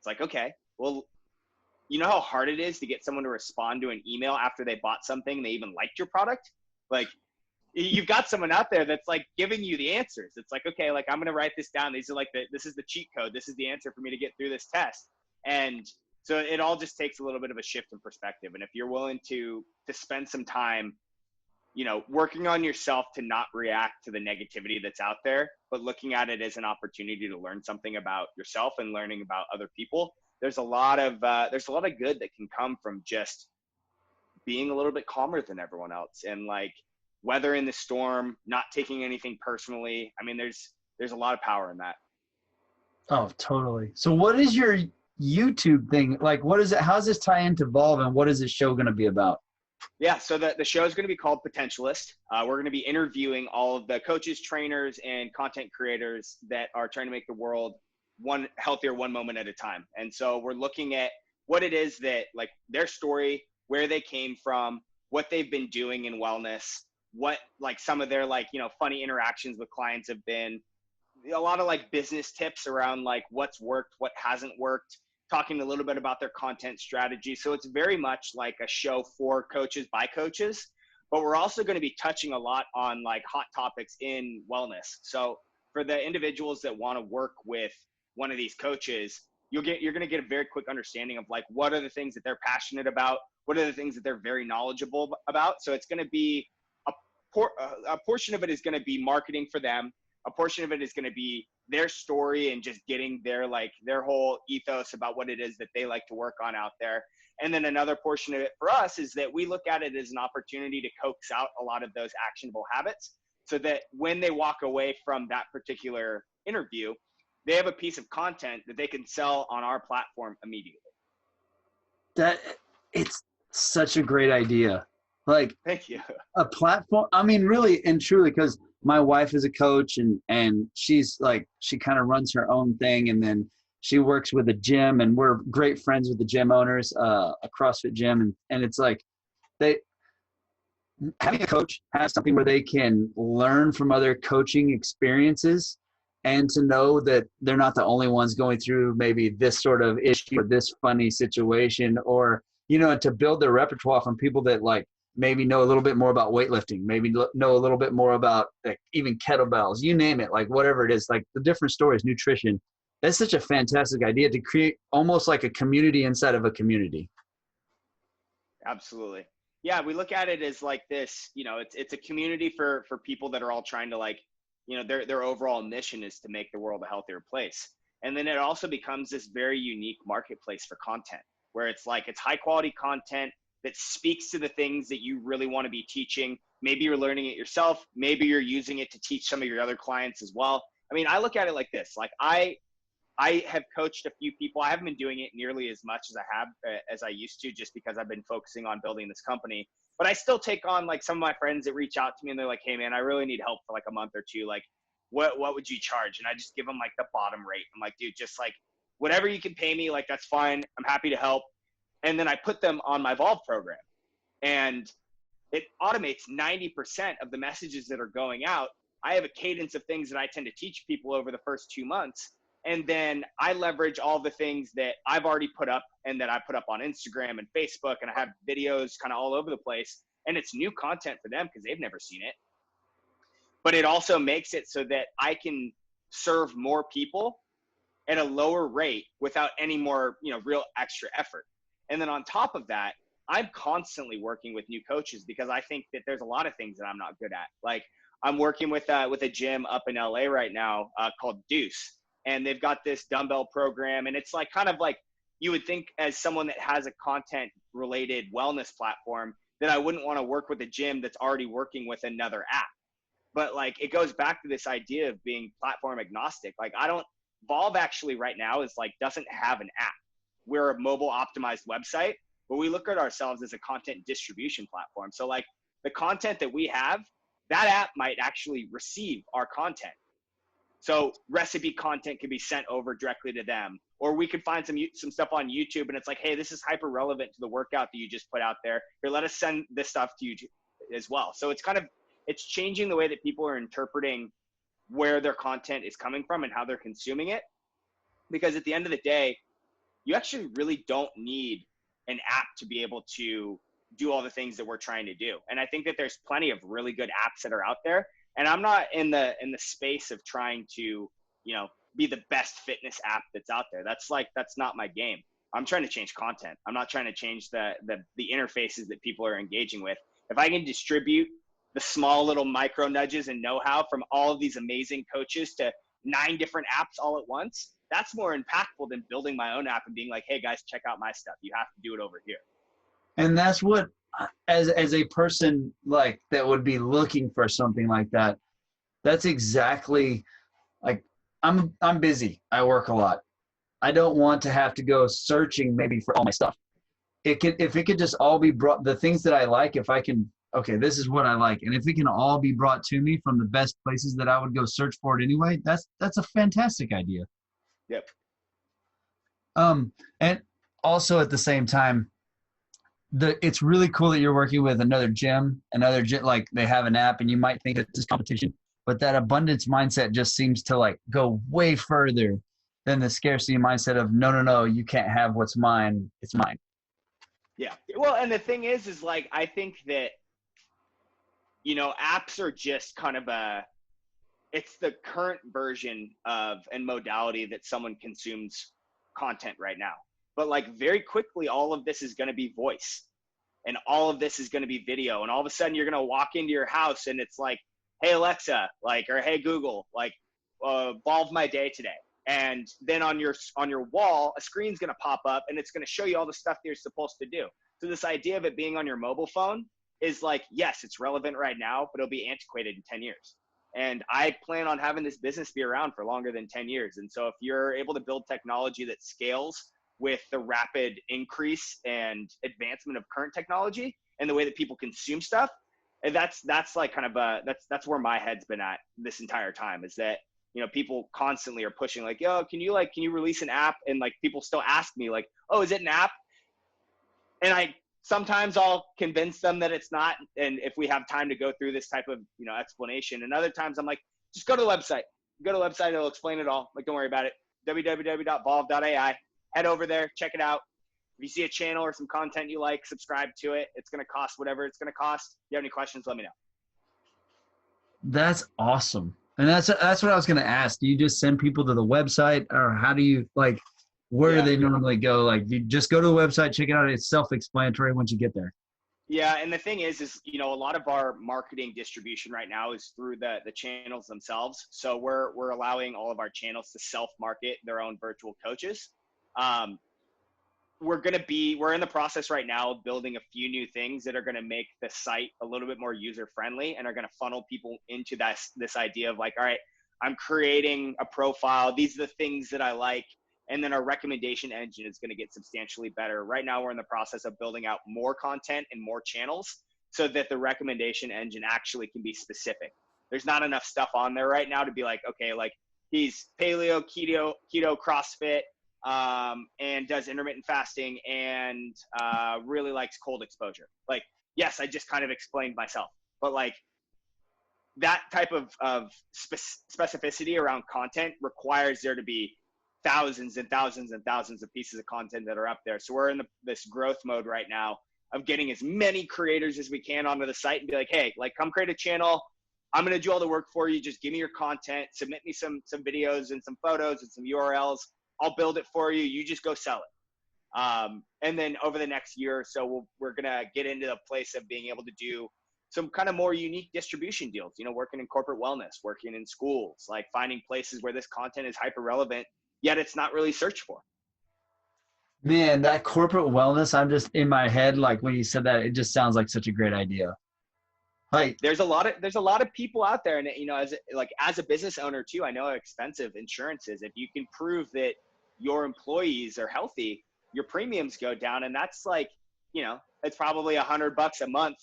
It's like, okay, well, you know how hard it is to get someone to respond to an email after they bought something and they even liked your product? Like, you've got someone out there that's like giving you the answers. It's like, okay, like I'm going to write this down. These are like this is the cheat code. This is the answer for me to get through this test. And so it all just takes a little bit of a shift in perspective. And if you're willing to spend some time, working on yourself to not react to the negativity that's out there, but looking at it as an opportunity to learn something about yourself and learning about other people, there's a lot of good that can come from just being a little bit calmer than everyone else, and like weathering the storm, not taking anything personally. I mean, there's a lot of power in that. Oh, totally. So what is your YouTube thing? Like, what is it? How does this tie into Volve, and what is this show going to be about? Yeah, so the show is going to be called Potentialist. We're going to be interviewing all of the coaches, trainers, and content creators that are trying to make the world one healthier, one moment at a time. And so we're looking at what it is that, like, their story, where they came from, what they've been doing in wellness, what like some of their like, funny interactions with clients have been, a lot of like business tips around like what's worked, what hasn't worked, talking a little bit about their content strategy. So it's very much like a show for coaches by coaches, but we're also going to be touching a lot on like hot topics in wellness. So for the individuals that want to work with one of these coaches, you're going to get a very quick understanding of like, what are the things that they're passionate about? What are the things that they're very knowledgeable about? So it's going to be a portion of it is going to be marketing for them. A portion of it is going to be their story and just getting their whole ethos about what it is that they like to work on out there. And then another portion of it for us is that we look at it as an opportunity to coax out a lot of those actionable habits so that when they walk away from that particular interview, they have a piece of content that they can sell on our platform immediately. That it's such a great idea. Like, thank you. A platform. I mean, really and truly, because my wife is a coach and she's like, she kind of runs her own thing. And then she works with a gym, and we're great friends with the gym owners, a CrossFit gym. And it's like having a coach has something where they can learn from other coaching experiences and to know that they're not the only ones going through maybe this sort of issue or this funny situation, or, to build their repertoire from people that like maybe know a little bit more about weightlifting, maybe know a little bit more about like even kettlebells, you name it, like whatever it is, like the different stories, nutrition. That's such a fantastic idea to create almost like a community inside of a community. Absolutely. Yeah, we look at it as like this, it's a community for people that are all trying to like, their overall mission is to make the world a healthier place. And then it also becomes this very unique marketplace for content where it's like, it's high quality content that speaks to the things that you really want to be teaching. Maybe you're learning it yourself. Maybe you're using it to teach some of your other clients as well. I mean, I look at it like this, like I have coached a few people. I haven't been doing it nearly as much as I used to, just because I've been focusing on building this company. But I still take on like some of my friends that reach out to me and they're like, hey man, I really need help for like a month or two. Like what would you charge? And I just give them like the bottom rate. I'm like, dude, just like whatever you can pay me, like that's fine. I'm happy to help. And then I put them on my Evolve program, and it automates 90% of the messages that are going out. I have a cadence of things that I tend to teach people over the first 2 months. And then I leverage all the things that I've already put up and that I put up on Instagram and Facebook, and I have videos kind of all over the place. And it's new content for them because they've never seen it. But it also makes it so that I can serve more people at a lower rate without any more, real extra effort. And then on top of that, I'm constantly working with new coaches because I think that there's a lot of things that I'm not good at. Like I'm working with a gym up in LA right now called Deuce. And they've got this dumbbell program, and it's like kind of like you would think as someone that has a content related wellness platform that I wouldn't want to work with a gym that's already working with another app. But like it goes back to this idea of being platform agnostic. Like Evolve actually right now is like doesn't have an app. We're a mobile optimized website, but we look at ourselves as a content distribution platform. So like the content that we have, that app might actually receive our content. So recipe content can be sent over directly to them, or we could find some stuff on YouTube and it's like, hey, this is hyper relevant to the workout that you just put out there. Here, let us send this stuff to you as well. So it's changing the way that people are interpreting where their content is coming from and how they're consuming it. Because at the end of the day, you actually really don't need an app to be able to do all the things that we're trying to do. And I think that there's plenty of really good apps that are out there. And I'm not in the space of trying to, be the best fitness app that's out there. That's not my game. I'm trying to change content. I'm not trying to change the interfaces that people are engaging with. If I can distribute the small little micro nudges and know-how from all of these amazing coaches to 9 different apps all at once, that's more impactful than building my own app and being like, hey guys, check out my stuff. You have to do it over here. And that's what, as a person like that would be looking for something like that, that's exactly like, I'm busy. I work a lot. I don't want to have to go searching maybe for all my stuff. If it could just all be brought, the things that I like, if I can, okay, this is what I like. And if it can all be brought to me from the best places that I would go search for it anyway, that's a fantastic idea. Yep. And also at the same time, it's really cool that you're working with another gym, like they have an app and you might think it's just competition, but that abundance mindset just seems to like go way further than the scarcity mindset of no, you can't have what's mine. It's mine. Yeah. Well, and the thing is like, I think that, apps are just kind of it's the current version of and modality that someone consumes content right now. But like very quickly, all of this is going to be voice, and all of this is going to be video. And all of a sudden you're going to walk into your house and it's like, hey, Alexa, like, or hey, Google, like, evolve my day today. And then on your wall, a screen's going to pop up and it's going to show you all the stuff that you're supposed to do. So this idea of it being on your mobile phone is like, yes, it's relevant right now, but it'll be antiquated in 10 years. And I plan on having this business be around for longer than 10 years. And so if you're able to build technology that scales with the rapid increase and advancement of current technology and the way that people consume stuff, and that's like kind of that's where my head's been at this entire time, is that, you know, people constantly are pushing like, yo, can you release an app? And like people still ask me like, oh, is it an app? And sometimes I'll convince them that it's not, and if we have time to go through this type of, you know, explanation. And other times I'm like, just go to the website. Go to the website, it'll explain it all. Like, don't worry about it. www.volve.ai. Head over there, check it out. If you see a channel or some content you like, subscribe to it. It's going to cost whatever it's going to cost. If you have any questions, let me know. That's awesome. And that's what I was going to ask. Do you just send people to the website, or how do you, like, where do Yeah. they normally go? Like, you just go to the website, check it out. It's self-explanatory once you get there. Yeah, and the thing is, you know, a lot of our marketing distribution right now is through the channels themselves. So we're allowing all of our channels to self-market their own virtual coaches. Um, we're in the process right now of building a few new things that are going to make the site a little bit more user friendly and are going to funnel people into this idea of like, all right, I'm creating a profile. These are the things that I like. And then our recommendation engine is going to get substantially better. Right now, we're in the process of building out more content and more channels so that the recommendation engine actually can be specific. There's not enough stuff on there right now to be like, okay, like he's paleo, keto, CrossFit, and does intermittent fasting and really likes cold exposure. Like, yes, I just kind of explained myself, but like that type of specificity around content requires there to be thousands and thousands and thousands of pieces of content that are up there. So we're in this growth mode right now of getting as many creators as we can onto the site and be like, hey, like, come create a channel. I'm going to do all the work for you. Just give me your content, submit me some videos and some photos and some URLs. I'll build it for you. You just go sell it. And then over the next year or so, we're going to get into the place of being able to do some kind of more unique distribution deals, you know, working in corporate wellness, working in schools, like finding places where this content is hyper relevant, yet it's not really searched for. Man, that corporate wellness, I'm just in my head, like when you said that, it just sounds like such a great idea. Like, There's a lot of people out there, and you know, as a business owner too, I know how expensive insurance is. If you can prove that your employees are healthy, your premiums go down, and that's like, you know, it's probably $100 a month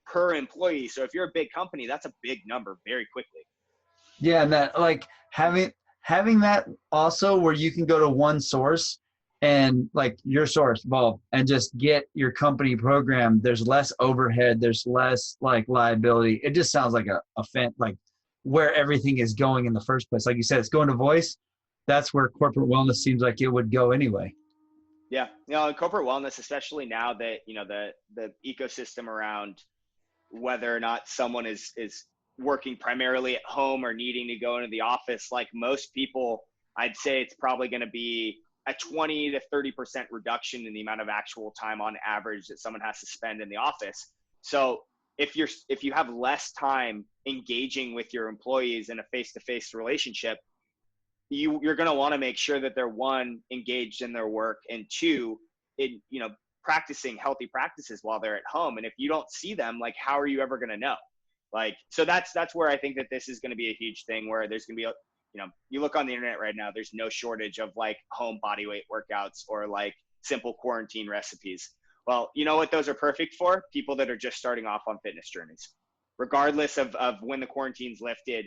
per employee. So if you're a big company, that's a big number very quickly. yeah, and that, like, having that also where you can go to one source and like your source, Volve, and just get your company program. There's less overhead. There's less like liability. It just sounds like like where everything is going in the first place. Like you said, it's going to voice. That's where corporate wellness seems like it would go anyway. Yeah, you know, in corporate wellness, especially now that, you know, the ecosystem around whether or not someone is working primarily at home or needing to go into the office, like most people, I'd say it's probably going to be a 20 to 30% reduction in the amount of actual time on average that someone has to spend in the office. So if you have less time engaging with your employees in a face-to-face relationship, you're going to want to make sure that they're, one, engaged in their work, and two, in, you know, practicing healthy practices while they're at home. And if you don't see them, like, how are you ever going to know? Like, so that's where I think that this is going to be a huge thing, where there's going to be you know, you look on the internet right now, there's no shortage of like home body weight workouts or like simple quarantine recipes. Well, you know what those are perfect for? People that are just starting off on fitness journeys. Regardless of when the quarantine's lifted,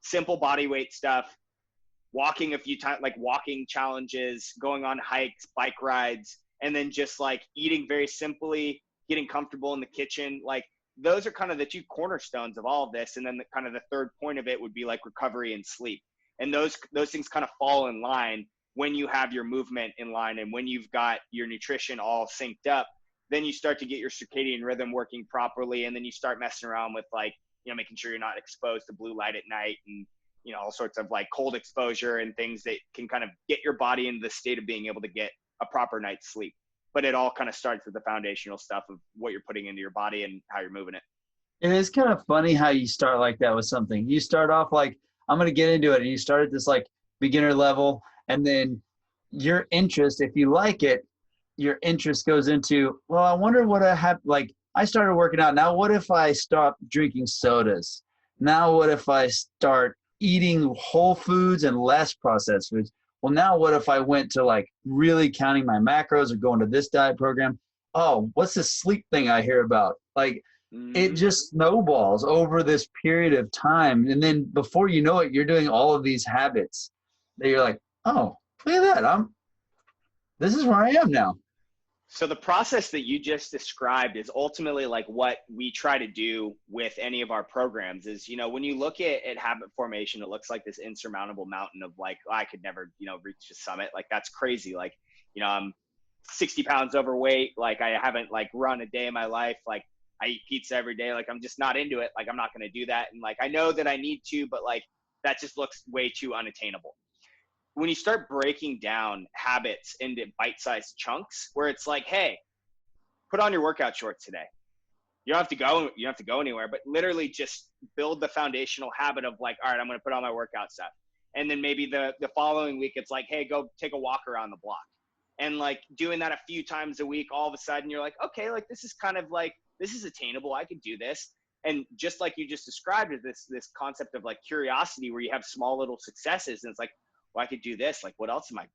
simple body weight stuff, walking a few times, like walking challenges, going on hikes, bike rides, and then just like eating very simply, getting comfortable in the kitchen. Like, those are kind of the two cornerstones of all of this. And then kind of the third point of it would be like recovery and sleep. And those things kind of fall in line when you have your movement in line, and when you've got your nutrition all synced up. Then you start to get your circadian rhythm working properly, and then you start messing around with, like, you know, making sure you're not exposed to blue light at night, and all sorts of like cold exposure and things that can kind of get your body into the state of being able to get a proper night's sleep. But it all kind of starts with the foundational stuff of what you're putting into your body and how you're moving it. And it's kind of funny how you start like that with something. You start off like, I'm going to get into it. And you start at this like beginner level. And then your interest, if you like it, your interest goes into, well, I wonder what I have. Like, I started working out. Now, what if I stop drinking sodas? Now, what if I start eating whole foods and less processed foods? Well, now what if I went to like really counting my macros or going to this diet program? Oh, what's this sleep thing I hear about? Like, it just snowballs over this period of time. And then before you know it, you're doing all of these habits that you're like, oh, look at that. This is where I am now. So the process that you just described is ultimately like what we try to do with any of our programs is, when you look at habit formation, it looks like this insurmountable mountain of like, I could never, reach the summit. Like, that's crazy. Like, I'm 60 pounds overweight. Like, I haven't like run a day in my life. Like, I eat pizza every day. Like, I'm just not into it. Like, I'm not going to do that. And like, I know that I need to, but like, that just looks way too unattainable. When you start breaking down habits into bite-sized chunks where it's like, hey, put on your workout shorts today. You don't have to go anywhere, but literally just build the foundational habit of like, all right, I'm going to put on my workout stuff. And then maybe the following week, it's like, hey, go take a walk around the block. And like doing that a few times a week, all of a sudden you're like, okay, like this is kind of like, this is attainable. I could do this. And just like you just described, is this concept of like curiosity where you have small little successes. And it's like, well, I could do this. Like, what else am I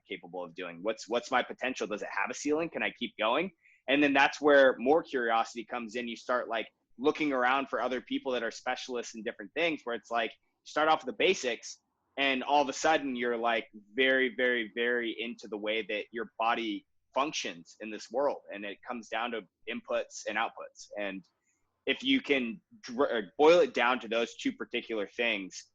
capable of doing? What's my potential? Does it have a ceiling? Can I keep going? And then that's where more curiosity comes in. You start like looking around for other people that are specialists in different things, where it's like, start off with the basics and all of a sudden you're like very, very, very into the way that your body functions in this world. And it comes down to inputs and outputs. And if you can boil it down to those two particular things,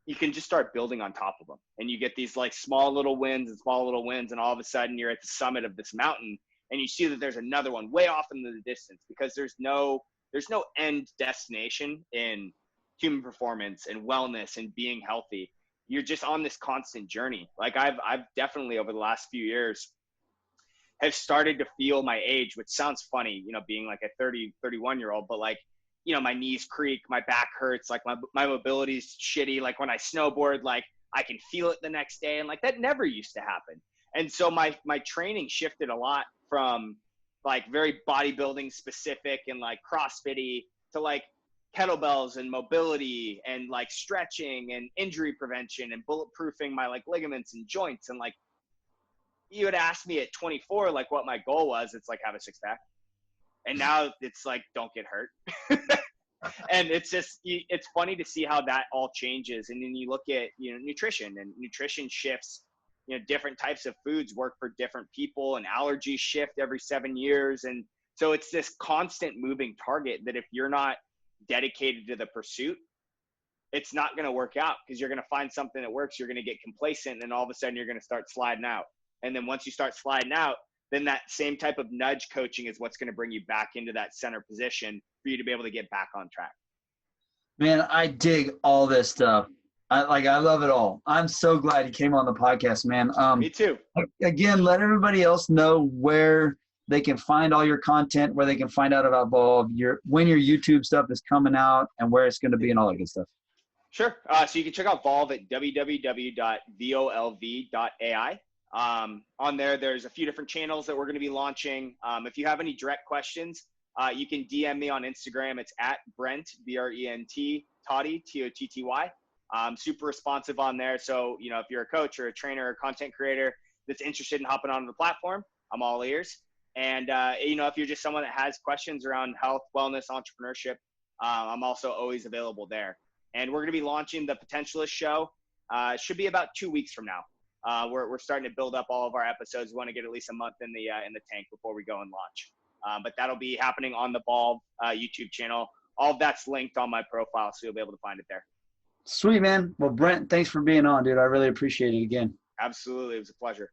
you can just start building on top of them. And you get these like small little wins. And all of a sudden you're at the summit of this mountain and you see that there's another one way off in the distance, because there's no end destination in human performance and wellness and being healthy. You're just on this constant journey. Like I've definitely over the last few years have started to feel my age, which sounds funny, being like a 31-year-old, but like, my knees creak, my back hurts, like my mobility is shitty. Like when I snowboard, like I can feel it the next day. And like that never used to happen. And so my training shifted a lot from like very bodybuilding specific and like CrossFit-y to like kettlebells and mobility and like stretching and injury prevention and bulletproofing my like ligaments and joints. And like, you had asked me at 24, like what my goal was. It's like have a six pack. And now it's like, don't get hurt. And it's funny to see how that all changes. And then you look at, nutrition, and nutrition shifts, different types of foods work for different people, and allergies shift every 7 years. And so it's this constant moving target that if you're not dedicated to the pursuit, it's not going to work out, because you're going to find something that works. You're going to get complacent, and all of a sudden you're going to start sliding out. And then once you start sliding out, then that same type of nudge coaching is what's going to bring you back into that center position for you to be able to get back on track. Man, I dig all this stuff. I love it all. I'm so glad you came on the podcast, man. Me too. Again, let everybody else know where they can find all your content, where they can find out about Volve, when your YouTube stuff is coming out, and where it's going to be and all that good stuff. Sure. So you can check out Volve at www.volv.ai. On there's a few different channels that we're going to be launching. If you have any direct questions, you can DM me on Instagram. It's at Brent, Brent Totty, Totty. I'm super responsive on there. So, if you're a coach or a trainer or content creator that's interested in hopping onto the platform, I'm all ears. And, if you're just someone that has questions around health, wellness, entrepreneurship, I'm also always available there. And we're going to be launching the Potentialist show. Should be about 2 weeks from now. We're starting to build up all of our episodes. We want to get at least a month in the tank before we go and launch. But that'll be happening on the Volve YouTube channel. All of that's linked on my profile, so you'll be able to find it there. Sweet, man. Well, Brent, thanks for being on, dude. I really appreciate it again. Absolutely. It was a pleasure.